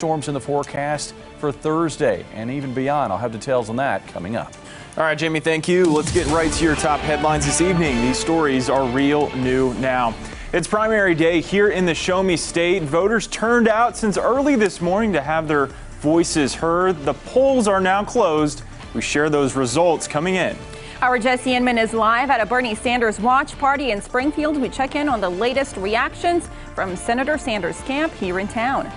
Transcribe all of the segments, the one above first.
Storms in the forecast for Thursday and even beyond. I'll have details on that coming up. All right, Jamie, thank you. Let's get right to your top headlines this evening. These stories are real new now. It's primary day here in the Show Me State. Voters turned out since early this morning to have their voices heard. The polls are now closed. We share those results coming in. Our Jesse Inman is live at a Bernie Sanders watch party in Springfield. We check in on the latest reactions from Senator Sanders' camp here in town.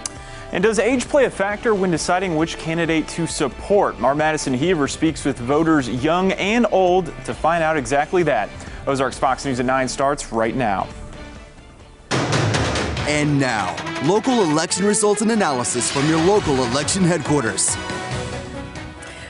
And does age play a factor when deciding which candidate to support? Our Madison Heaver speaks with voters young and old to find out exactly that. Ozarks Fox News at 9 starts right now. And now, local election results and analysis from your local election headquarters.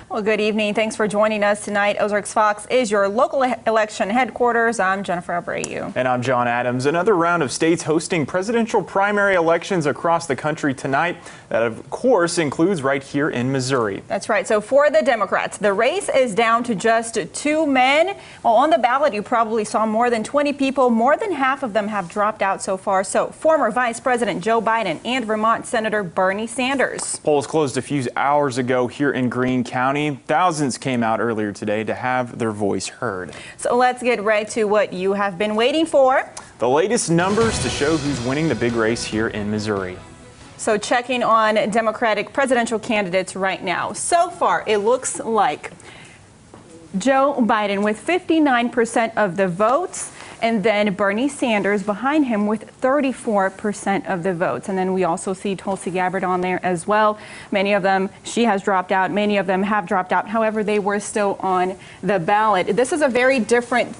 Well, good evening. Thanks for joining us tonight. Ozarks Fox is your local election headquarters. I'm Jennifer Abreu. And I'm John Adams. Another round of states hosting presidential primary elections across the country tonight. That, of course, includes right here in Missouri. That's right. So for the Democrats, the race is down to just 2 men. Well, on the ballot, you probably saw more than 20 people. More than half of them have dropped out so far. So former Vice President Joe Biden and Vermont Senator Bernie Sanders. Polls closed a few hours ago here in Greene County. Thousands came out earlier today to have their voice heard. So let's get right to what you have been waiting for. The latest numbers to show who's winning the big race here in Missouri. So checking on Democratic presidential candidates right now. So far, it looks like Joe Biden with 59% of the votes, and then Bernie Sanders behind him with 34% of the votes. And then we also see Tulsi Gabbard on there as well. Many of them, she has dropped out. Many of them have dropped out. However, they were still on the ballot. This is a very different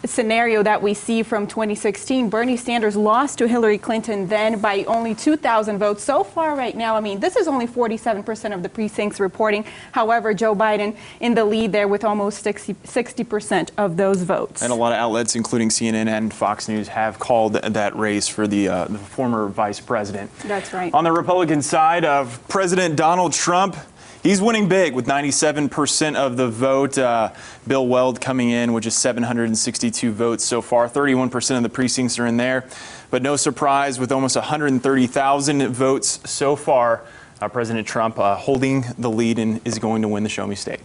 scenario that we see from 2016. Bernie Sanders lost to Hillary Clinton then by only 2,000 votes. So far right now, I mean, this is only 47% of the precincts reporting. However, Joe Biden in the lead there with almost 60% of those votes. And a lot of outlets, including CNN and Fox News, have called that race for the former vice president. That's right. On the Republican side of President Donald Trump, he's winning big with 97% of the vote. Bill Weld coming in with just 762 votes so far. 31% of the precincts are in there. But no surprise, with almost 130,000 votes so far, President Trump holding the lead and is going to win the Show Me State.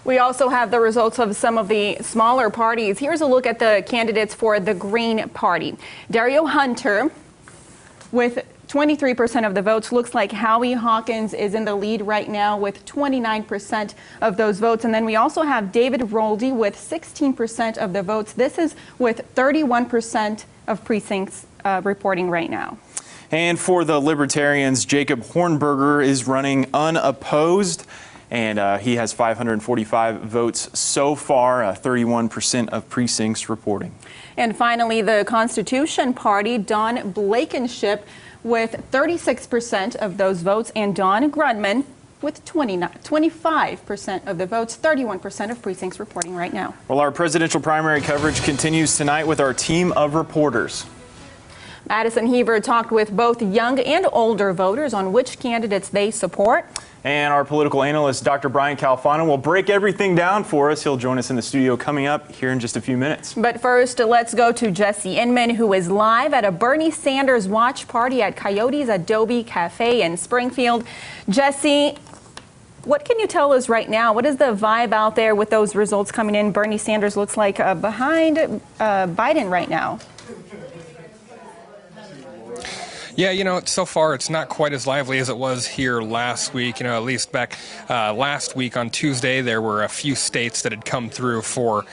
We also have the results of some of the smaller parties. Here's a look at the candidates for the Green Party. Dario Hunter with 23% of the votes. Looks like Howie Hawkins is in the lead right now with 29% of those votes. And then we also have David Roldy with 16% of the votes. This is with 31% of precincts reporting right now. And for the Libertarians, Jacob Hornberger is running unopposed. And he has 545 votes so far, 31% of precincts reporting. And finally, the Constitution Party, Don Blankenship with 36% of those votes, and Don Grudman with 25% of the votes, 31% of precincts reporting right now. Well, our presidential primary coverage continues tonight with our team of reporters. Madison Heaver talked with both young and older voters on which candidates they support. And our political analyst, Dr. Brian Calfano, will break everything down for us. He'll join us in the studio coming up here in just a few minutes. But first, let's go to Jesse Inman, who is live at a Bernie Sanders watch party at Coyote's Adobe Cafe in Springfield. Jesse, what can you tell us right now? What is the vibe out there with those results coming in? Bernie Sanders looks like behind Biden right now. Yeah, you know, so far it's not quite as lively as it was here last week. You know, at least back last week on Tuesday, there were a few states that had come through for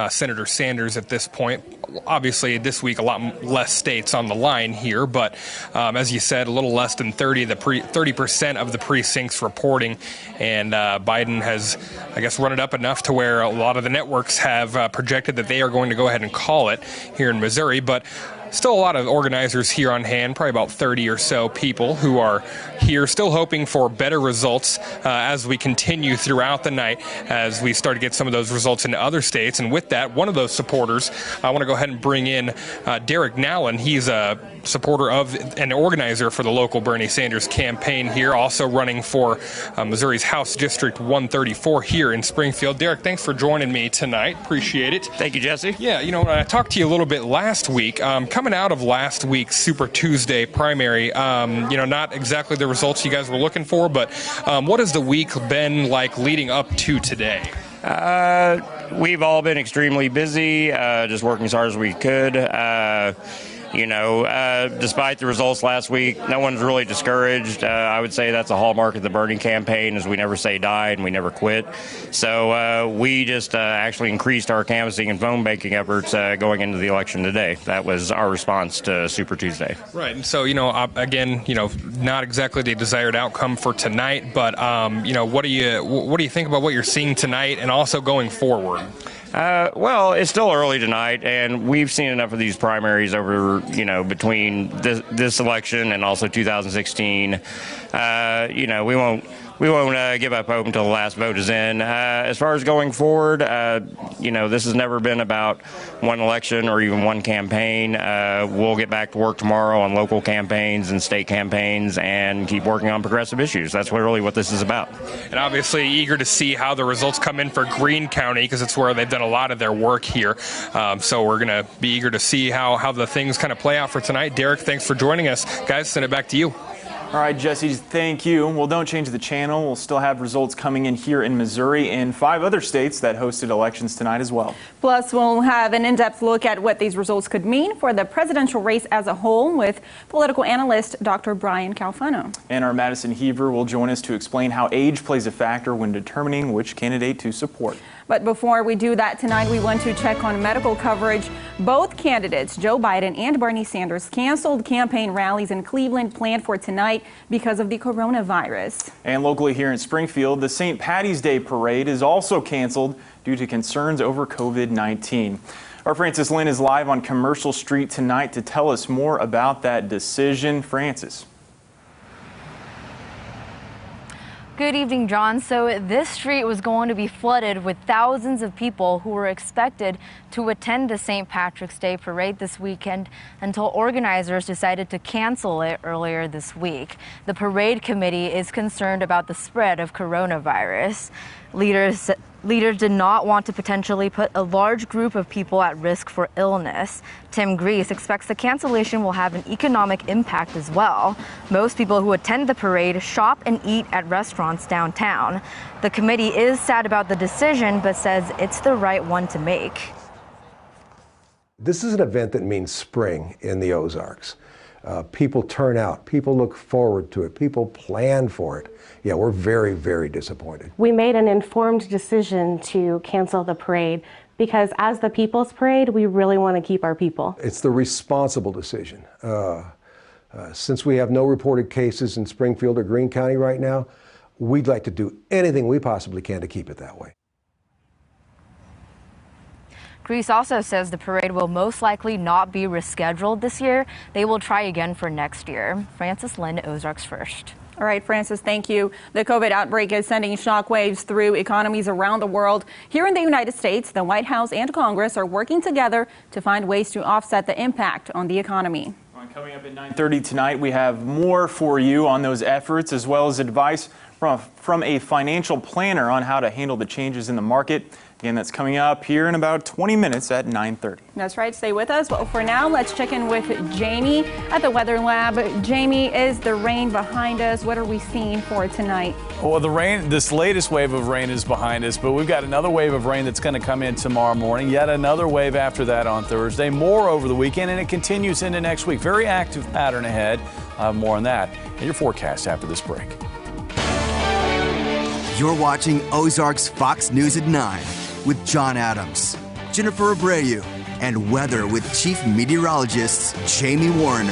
Senator Sanders at this point. Obviously, this week, a lot less states on the line here, but as you said, a little less than 30% of the precincts reporting, and Biden has, I guess, run it up enough to where a lot of the networks have projected that they are going to go ahead and call it here in Missouri, but still a lot of organizers here on hand, probably about 30 or so people who are here still hoping for better results as we continue throughout the night, as we start to get some of those results into other states. And with that, one of those supporters, I want to go ahead and bring in Derek Nowlin. He's a supporter of and organizer for the local Bernie Sanders campaign here, also running for Missouri's House District 134 here in Springfield. Derek, thanks for joining me tonight. Appreciate it. Thank you, Jesse. Yeah, I talked to you a little bit last week. Coming out of last week's Super Tuesday primary, not exactly the results you guys were looking for, but what has the week been like leading up to today? We've all been extremely busy, just working as hard as we could. Despite the results last week, no one's really discouraged. I would say that's a hallmark of the Bernie campaign, is we never say die and we never quit. So we just actually increased our canvassing and phone banking efforts going into the election today. That was our response to Super Tuesday. Right. And so, again, not exactly the desired outcome for tonight, but, what do you think about what you're seeing tonight and also going forward? Well, it's still early tonight, and we've seen enough of these primaries over, between this election and also 2016. We won't give up hope until the last vote is in. As far as going forward, this has never been about one election or even one campaign. We'll get back to work tomorrow on local campaigns and state campaigns and keep working on progressive issues. That's really what this is about. And obviously eager to see how the results come in for Greene County, because it's where they've done a lot of their work here. So we're going to be eager to see how the things kind of play out for tonight. Derek, thanks for joining us. Guys, send it back to you. All right, Jesse, thank you. Well, don't change the channel. We'll still have results coming in here in Missouri and 5 other states that hosted elections tonight as well. Plus, we'll have an in-depth look at what these results could mean for the presidential race as a whole with political analyst Dr. Brian Calfano. And our Madison Heaver will join us to explain how age plays a factor when determining which candidate to support. But before we do that tonight, we want to check on medical coverage. Both candidates, Joe Biden and Bernie Sanders, canceled campaign rallies in Cleveland planned for tonight because of the coronavirus. And locally here in Springfield, the St. Patty's Day parade is also canceled due to concerns over COVID-19. Our Francis Lynn is live on Commercial Street tonight to tell us more about that decision. Francis. Good evening, John. So this street was going to be flooded with thousands of people who were expected to attend the St. Patrick's Day parade this weekend until organizers decided to cancel it earlier this week. The parade committee is concerned about the spread of coronavirus. Leaders did not want to potentially put a large group of people at risk for illness. Tim Grease expects the cancellation will have an economic impact as well. Most people who attend the parade shop and eat at restaurants downtown. The committee is sad about the decision, but says it's the right one to make. This is an event that means spring in the Ozarks. People turn out, people look forward to it, people plan for it. Yeah, we're very, very disappointed. We made an informed decision to cancel the parade because as the People's Parade, we really want to keep our people. It's the responsible decision. Since we have no reported cases in Springfield or Greene County right now, we'd like to do anything we possibly can to keep it that way. Grease also says the parade will most likely not be rescheduled this year. They will try again for next year. Francis Lynn, Ozarks First. All right, Francis, thank you. The COVID outbreak is sending shockwaves through economies around the world. Here in the United States, the White House and Congress are working together to find ways to offset the impact on the economy. Coming up at 9:30 tonight, we have more for you on those efforts, as well as advice from a financial planner on how to handle the changes in the market. Again, that's coming up here in about 20 minutes at 9:30. That's right. Stay with us. But for now, let's check in with Jamie at the Weather Lab. Jamie, is the rain behind us? What are we seeing for tonight? Well, the rain, this latest wave of rain is behind us, but we've got another wave of rain that's going to come in tomorrow morning, yet another wave after that on Thursday, more over the weekend, and it continues into next week. Very active pattern ahead. More on that in your forecast after this break. You're watching Ozarks Fox News at 9 with John Adams, Jennifer Abreu, and weather with Chief Meteorologist Jamie Warner.